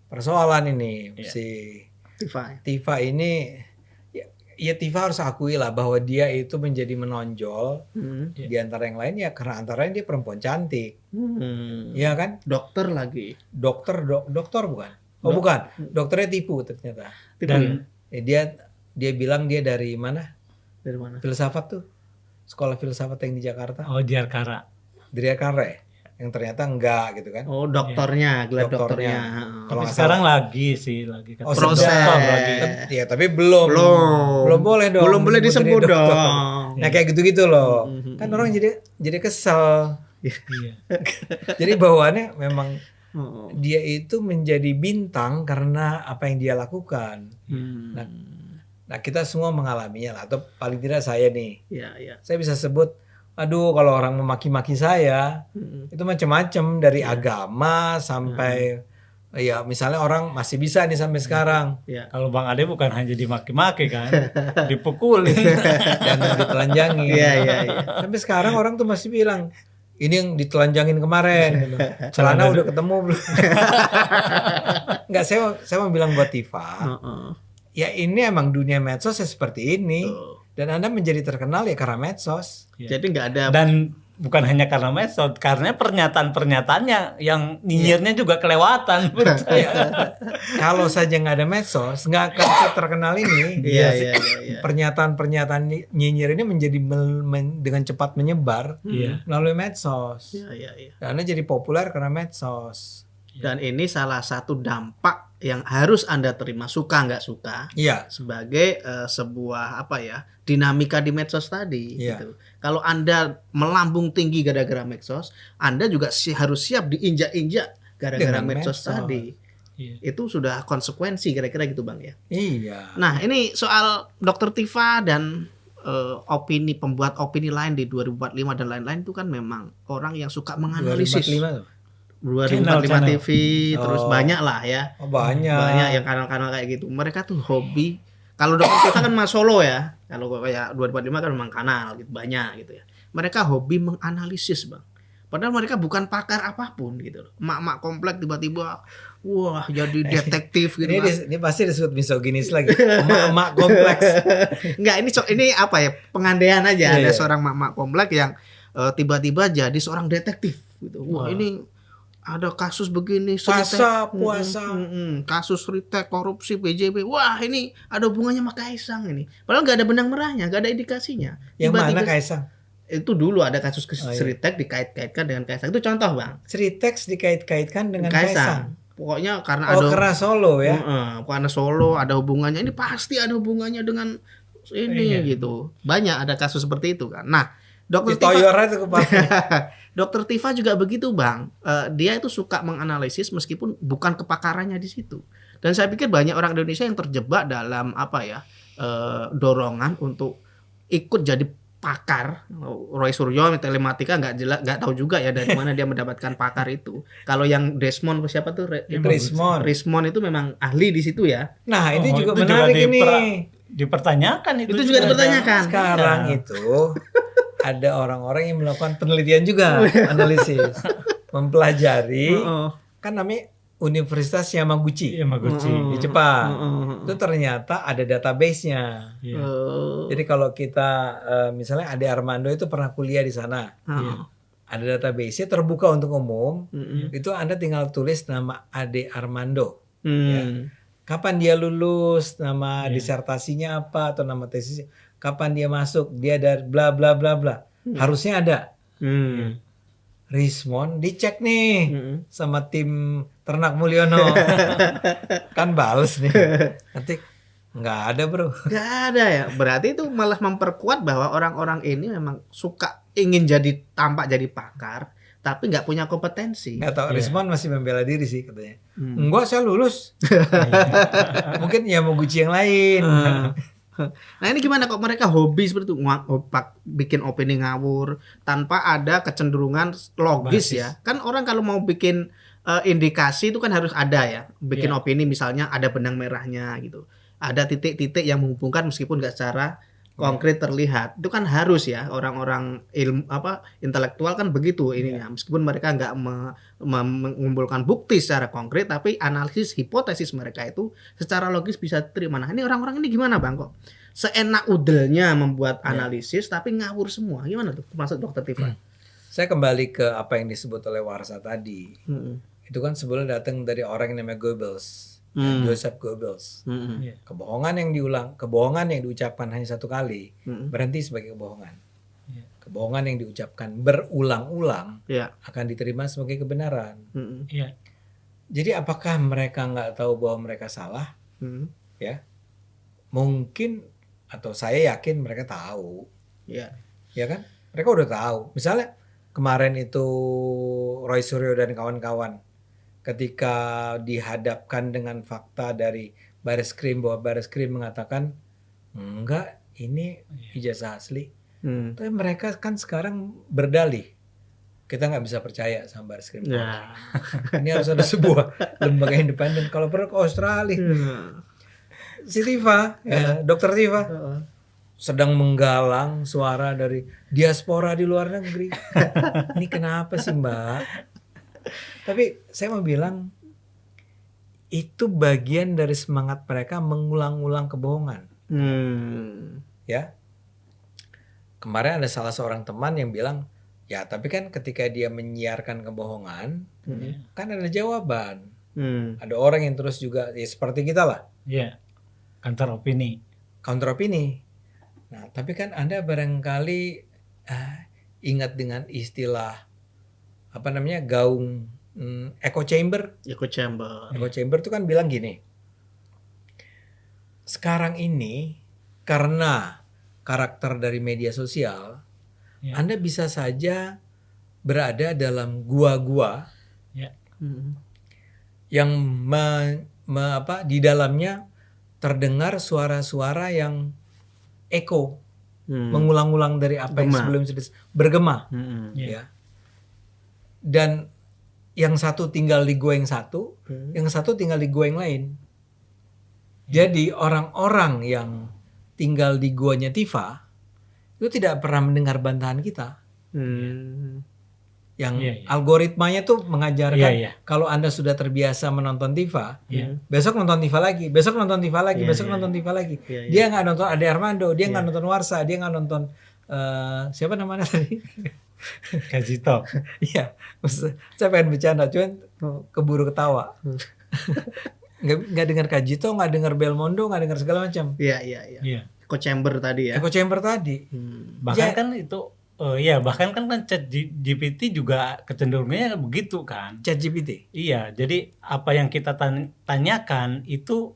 persoalan ini si Tifa ini. Ya Tifa harus akui lah bahwa dia itu menjadi menonjol di antara yang lain ya karena antara lain dia perempuan cantik, ya kan? Dokter lagi. Dokter bukan? Oh bukan, dokternya tipu ternyata. Dan dia bilang dia dari mana? Dari mana? Filsafat tuh, sekolah filsafat yang di Jakarta. Oh Diarkara. Yang ternyata enggak gitu kan? Oh dokternya, gelar dokternya. Kalau sekarang lagi proses lagi. Ya tapi belum boleh dong. Belum boleh disebut dong. Nah kayak gitu-gitu loh. Kan orang jadi kesel. Jadi bawaannya memang dia itu menjadi bintang karena apa yang dia lakukan. Nah kita semua mengalaminya lah. Atau paling tidak saya nih. Saya bisa sebut. Aduh, kalau orang memaki-maki saya, itu macam-macam dari agama sampai ya misalnya orang masih bisa nih sampai sekarang. Kalau Bang Ade bukan hanya dimaki-maki kan, dipukulin dan ditelanjangin. Iya. Sampai sekarang orang tuh masih bilang, ini yang ditelanjangin kemarin, celana udah ketemu belum? Enggak, saya mau bilang buat Tifa, ya ini emang dunia medsos ya seperti ini. Dan Anda menjadi terkenal ya karena medsos. Jadi nggak ada. Dan bukan hanya karena medsos, karena pernyataan-pernyataannya yang nyinyirnya juga kelewatan. Kalau saja nggak ada medsos, nggak akan terkenal ini. Pernyataan-pernyataan nyinyir ini menjadi dengan cepat menyebar melalui medsos. Dan Anda jadi populer karena medsos. Dan ini salah satu dampak yang harus Anda terima, suka nggak suka, sebagai sebuah dinamika di medsos tadi. Gitu. Kalau Anda melambung tinggi gara-gara medsos, Anda juga harus siap diinjak-injak gara-gara medsos tadi. Itu sudah konsekuensi kira-kira gitu Bang ya. Iya. Nah ini soal Dr. Tifa dan pembuat opini lain di 2045 dan lain-lain itu kan memang orang yang suka menganalisis. 2045 TV terus banyak lah ya. Banyak yang kanal-kanal kayak gitu. Mereka tuh hobi. Kalau Dr. Tifa kan Mas Solo ya. Kalau kayak 2045 kan memang kanal gitu banyak gitu ya. Mereka hobi menganalisis Bang. Padahal mereka bukan pakar apapun gitu loh. Mak-mak komplek tiba-tiba wah jadi detektif gitu. Ini pasti disebut misoginis lagi. Mak-mak kompleks. Enggak, ini pengandaian aja. Ada seorang mak-mak komplek yang tiba-tiba jadi seorang detektif gitu. Wah, ini ada kasus begini, puasa, kasus ritek, korupsi, PJB. Wah ini ada hubungannya sama Kaisang ini. Padahal nggak ada benang merahnya, nggak ada indikasinya. Yang mana Kaisang? Itu dulu ada kasus Sritek dikait-kaitkan dengan Kaisang. Itu contoh Bang. Sritek dikait-kaitkan dengan Kaisang. Pokoknya karena karena Solo ya. Karena Solo ada hubungannya. Ini pasti ada hubungannya dengan ini gitu. Banyak ada kasus seperti itu kan. Nah, Dokter Tifa juga begitu Bang. Dia itu suka menganalisis meskipun bukan kepakarannya di situ. Dan saya pikir banyak orang Indonesia yang terjebak dalam dorongan untuk ikut jadi pakar. Roy Suryo telematika nggak tahu juga ya dari mana dia mendapatkan pakar itu. Kalau yang Desmond siapa tuh? Rismond itu memang ahli di situ ya. Nah ini juga menarik ini. Dipertanyakan itu juga dipertanyakan. Sekarang itu ada orang-orang yang melakukan penelitian juga, analisis, mempelajari, kan namanya Universitas Yamaguchi di Jepang. Itu ternyata ada database-nya. Jadi kalau kita misalnya Ade Armando itu pernah kuliah di sana. Ada database-nya terbuka untuk umum. Itu Anda tinggal tulis nama Ade Armando. Ya. Kapan dia lulus, nama disertasinya apa atau nama tesisnya, kapan dia masuk, dia dari bla bla bla bla. Harusnya ada. Rismon dicek nih sama tim Ternak Mulyono. Kan bales nih. Nanti nggak ada bro. Nggak ada ya. Berarti itu malah memperkuat bahwa orang-orang ini memang suka ingin tampak jadi pakar, tapi nggak punya kompetensi. Nggak tahu. Rismon masih membela diri sih katanya. Enggak, saya lulus. Mungkin ya mau Gucci yang lain. Nah ini gimana kok mereka hobi seperti itu, bikin opini ngawur tanpa ada kecenderungan logis ya. Kan orang kalau mau bikin indikasi itu kan harus ada ya. Bikin opini misalnya ada benang merahnya gitu. Ada titik-titik yang menghubungkan meskipun nggak secara konkret terlihat. Itu kan harus ya, orang-orang intelektual kan begitu ininya. Meskipun mereka nggak mengumpulkan bukti secara konkret, tapi analisis hipotesis mereka itu secara logis bisa diterima. Nah, ini orang-orang ini gimana Bang kok? Seenak udelnya membuat analisis tapi ngawur semua. Gimana tuh maksud Dr. Tifa? Saya kembali ke apa yang disebut oleh Warsa tadi. Itu kan sebelumnya datang dari orang yang namanya Goebbels. Joseph Goebbels. Kebohongan yang diucapkan hanya satu kali berhenti sebagai kebohongan. Kebohongan yang diucapkan berulang-ulang akan diterima sebagai kebenaran. Jadi apakah mereka nggak tahu bahwa mereka salah? Ya, mungkin, atau saya yakin mereka tahu. Ya kan? Mereka udah tahu. Misalnya kemarin itu Roy Suryo dan kawan-kawan, ketika dihadapkan dengan fakta dari Bareskrim bahwa Bareskrim mengatakan enggak, ini ijazah asli. Tapi mereka kan sekarang berdalih kita nggak bisa percaya sama Bareskrim. Ini harus ada sebuah lembaga independen. Kalau perlu ke Australia. Si Tifa, Dr. Tifa sedang menggalang suara dari diaspora di luar negeri. Ini kenapa sih Mbak? Tapi saya mau bilang itu bagian dari semangat mereka mengulang-ulang kebohongan. Ya, kemarin ada salah seorang teman yang bilang, ya tapi kan ketika dia menyiarkan kebohongan, kan ada jawaban. Ada orang yang terus juga ya seperti kita lah. Counter opini. Nah, tapi kan Anda barangkali ingat dengan istilah apa namanya, gaung echo chamber. Echo chamber itu kan bilang gini. Sekarang ini karena karakter dari media sosial, Anda bisa saja berada dalam gua-gua yang di dalamnya terdengar suara-suara yang echo, mengulang-ulang dari apa yang sebelumnya sudah bergema. Ya. Dan yang satu tinggal di gua yang satu, yang satu tinggal di gua yang lain. Jadi orang-orang yang tinggal di guanya Tifa itu tidak pernah mendengar bantahan kita. Yang algoritmanya tuh mengajarkan kalau Anda sudah terbiasa menonton Tifa, besok nonton Tifa lagi, besok nonton Tifa lagi, besok nonton Tifa lagi. Dia nggak nonton Ade Armando, dia nggak nonton Warsa, dia nggak nonton siapa namanya tadi? Kajito. Iya, saya pengen bercanda, cuman keburu ketawa. Nggak dengar Kajito, nggak dengar Belmondo, nggak dengar segala macam. Iya. Echo chamber tadi ya. Echo chamber tadi. Bahkan kan itu, bahkan kan Chat GPT juga kecenderungannya begitu kan. Chat GPT. Iya, jadi apa yang kita tanyakan itu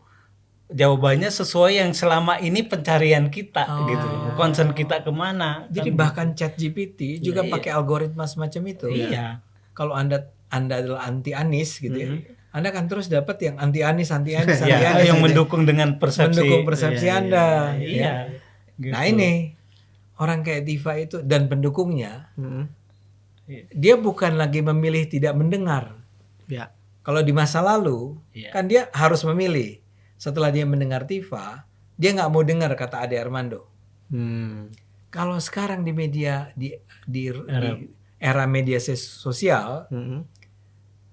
jawabannya sesuai yang selama ini pencarian kita gitu, concern kita kemana. Jadi kan bahkan ChatGPT juga pakai algoritma semacam itu. Iya. Kalau anda adalah anti Anies gitu ya, Anda kan terus dapat yang anti Anies yang gitu mendukung dengan persepsi Anda. Iya. Gitu. Nah ini orang kayak Tifa itu dan pendukungnya, dia bukan lagi memilih tidak mendengar. Kalau di masa lalu kan dia harus memilih. Setelah dia mendengar Tifa, dia nggak mau dengar kata Ade Armando. Kalau sekarang di media di era media sosial,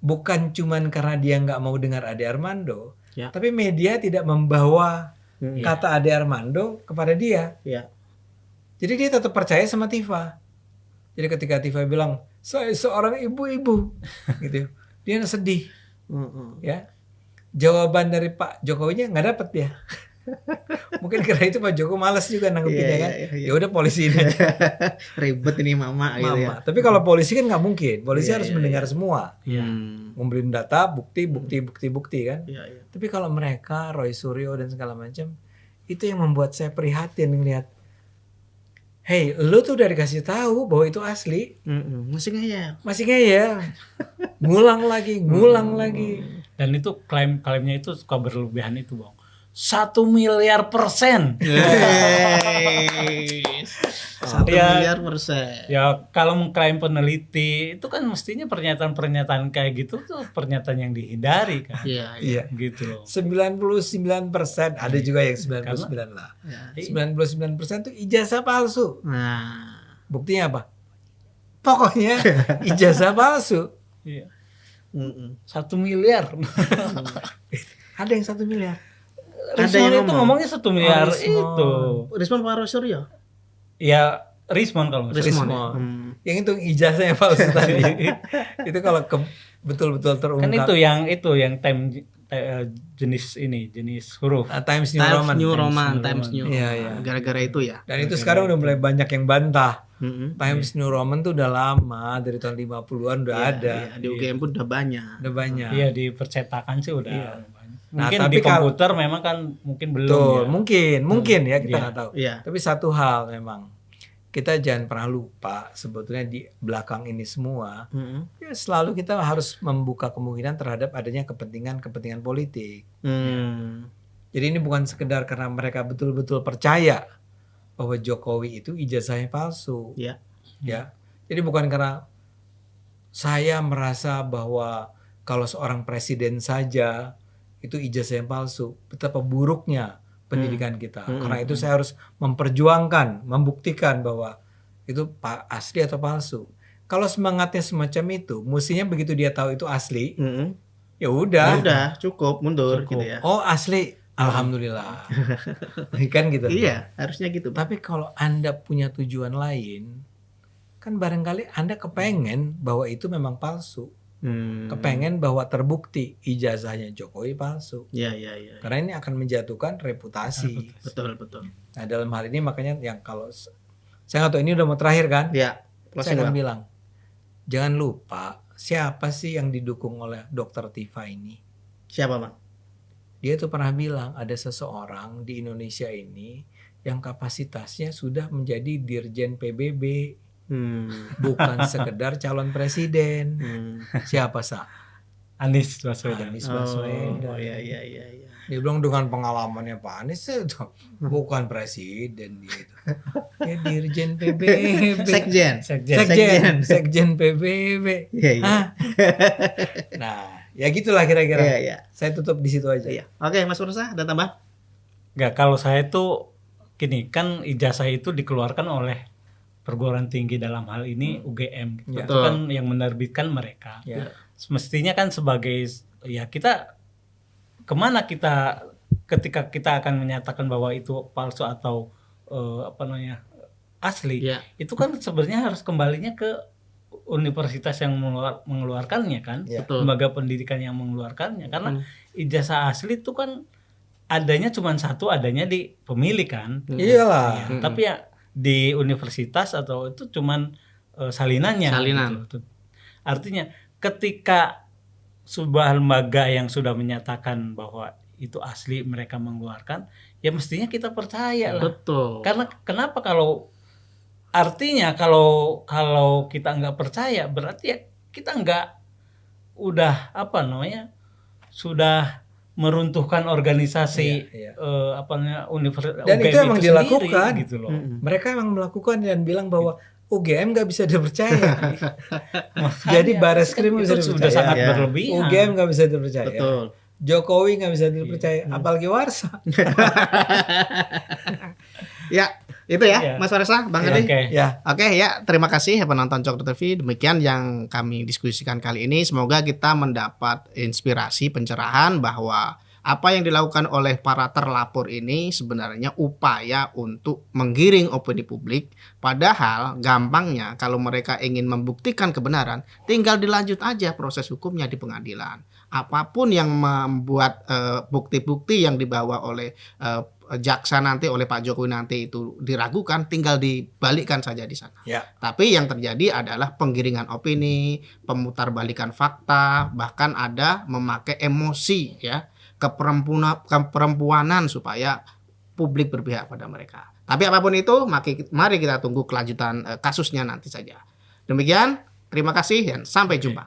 bukan cuman karena dia nggak mau dengar Ade Armando, tapi media tidak membawa kata Ade Armando kepada dia. Jadi dia tetap percaya sama Tifa. Jadi ketika Tifa bilang saya seorang ibu-ibu, gitu, dia sedih. Ya, jawaban dari Pak Jokowinya nggak dapet dia. Mungkin karena itu Pak Jokowi malas juga nanggepinnya kan. Ya udah polisi ini ribet ini mama gitu ya. Tapi kalau polisi kan nggak mungkin. Polisi harus mendengar semua. Ngumpulin data, bukti kan. Tapi kalau mereka Roy Suryo dan segala macam, itu yang membuat saya prihatin ngelihat. Hey, lu tuh udah dikasih tahu bahwa itu asli. Masih ngeyel. Ngulang lagi. Dan itu klaimnya itu suka berlebihan itu, Bang. 1 miliar %. 1 miliar %. Ya kalau mengklaim peneliti itu kan mestinya pernyataan kayak gitu tuh pernyataan yang dihindari kan. Iya. Gitu loh. 99%, ada juga yang 99 lah. 99% tuh ijazah palsu. Nah, buktinya apa? Pokoknya ijazah palsu. Iya. 1 miliar. Ada yang 1 miliar. Rismon itu ngomongnya 1 miliar itu. Rismon Pak Suryo? Ya Rismon kalau nggak Rismon. Yang itu ijazahnya palsu tadi. Itu kalau betul-betul terungkap. Kan itu yang jenis huruf. Times New Roman. Iya. Gara-gara itu ya. Dan itu sekarang udah mulai banyak yang bantah. Times New Roman tuh udah lama, dari tahun 50-an udah ada. Di UGM pun udah banyak. Iya, di percetakan sih udah banyak. Nah, mungkin tapi di komputer memang kan mungkin belum. Betul, ya. mungkin ya kita nggak tahu. Iya. Tapi satu hal memang kita jangan pernah lupa sebetulnya di belakang ini semua ya selalu kita harus membuka kemungkinan terhadap adanya kepentingan politik. Jadi ini bukan sekedar karena mereka betul-betul percaya bahwa Jokowi itu ijazahnya palsu. Ya. Jadi bukan karena saya merasa bahwa kalau seorang presiden saja itu ijazah yang palsu, betapa buruknya pendidikan kita. Karena itu saya harus memperjuangkan, membuktikan bahwa itu asli atau palsu. Kalau semangatnya semacam itu, mestinya begitu dia tahu itu asli, ya udah, cukup mundur gitu ya. Oh asli, alhamdulillah, kan gitu. Iya, harusnya gitu. Tapi kalau Anda punya tujuan lain, kan barangkali Anda kepengen bahwa itu memang palsu. Kepengen bahwa terbukti ijazahnya Jokowi palsu. Iya. Karena ini akan menjatuhkan reputasi. Betul. Nah dalam hal ini makanya yang kalau saya nggak tahu ini udah mau terakhir kan? Iya. Saya akan bilang jangan lupa siapa sih yang didukung oleh Dokter Tifa ini? Siapa, Bang? Dia tuh pernah bilang ada seseorang di Indonesia ini yang kapasitasnya sudah menjadi Dirjen PBB. Bukan sekedar calon presiden. Siapa sah? Anies Baswedan. Oh iya. Dia bilang dengan pengalamannya Pak Anies itu bukan presiden dia itu. Ya Dirjen PBB. Sekjen PBB. Iya. Nah, ya gitulah kira-kira. Iya. Saya tutup di situ aja. Iya. Oke, Mas Ursa, ada tambah? Enggak, kalau saya tuh gini, kan ijazah itu dikeluarkan oleh perguruan tinggi dalam hal ini UGM. Itu kan yang menerbitkan mereka. Semestinya kan sebagai ya kita kemana kita ketika kita akan menyatakan bahwa itu palsu atau asli, itu kan sebenarnya harus kembalinya ke universitas yang mengeluarkannya kan, lembaga pendidikan yang mengeluarkannya, karena ijazah asli itu kan adanya cuma satu, adanya di pemilik kan. Iyalah. Tapi ya di universitas atau itu cuman salinannya. Gitu. Artinya ketika sebuah lembaga yang sudah menyatakan bahwa itu asli mereka mengeluarkan, ya mestinya kita percaya lah. Betul. Karena kenapa kalau artinya kalau kita nggak percaya berarti ya kita nggak sudah meruntuhkan organisasi universitas. Dan itu emang dilakukan sendiri, gitu loh. Mereka emang melakukan dan bilang bahwa UGM nggak bisa dipercaya. Jadi Bareskrim bisa dipercaya. Sudah sangat berlebihan. UGM nggak bisa dipercaya. Betul. Jokowi nggak bisa dipercaya, apalagi Warsa. Ya, itu ya, Mas Faresa, Bang Adi. Oke, ya, terima kasih ya penonton Cokro TV. Demikian yang kami diskusikan kali ini. Semoga kita mendapat inspirasi, pencerahan bahwa apa yang dilakukan oleh para terlapor ini sebenarnya upaya untuk menggiring opini publik. Padahal gampangnya kalau mereka ingin membuktikan kebenaran, tinggal dilanjut aja proses hukumnya di pengadilan. Apapun yang membuat bukti-bukti yang dibawa oleh jaksa nanti, oleh Pak Jokowi nanti itu diragukan, tinggal dibalikkan saja di sana. Tapi yang terjadi adalah penggiringan opini, pemutarbalikan fakta, bahkan ada memakai emosi ya, keperempuanan supaya publik berpihak pada mereka. Tapi apapun itu, mari kita tunggu kelanjutan kasusnya nanti saja. Demikian, terima kasih dan sampai jumpa.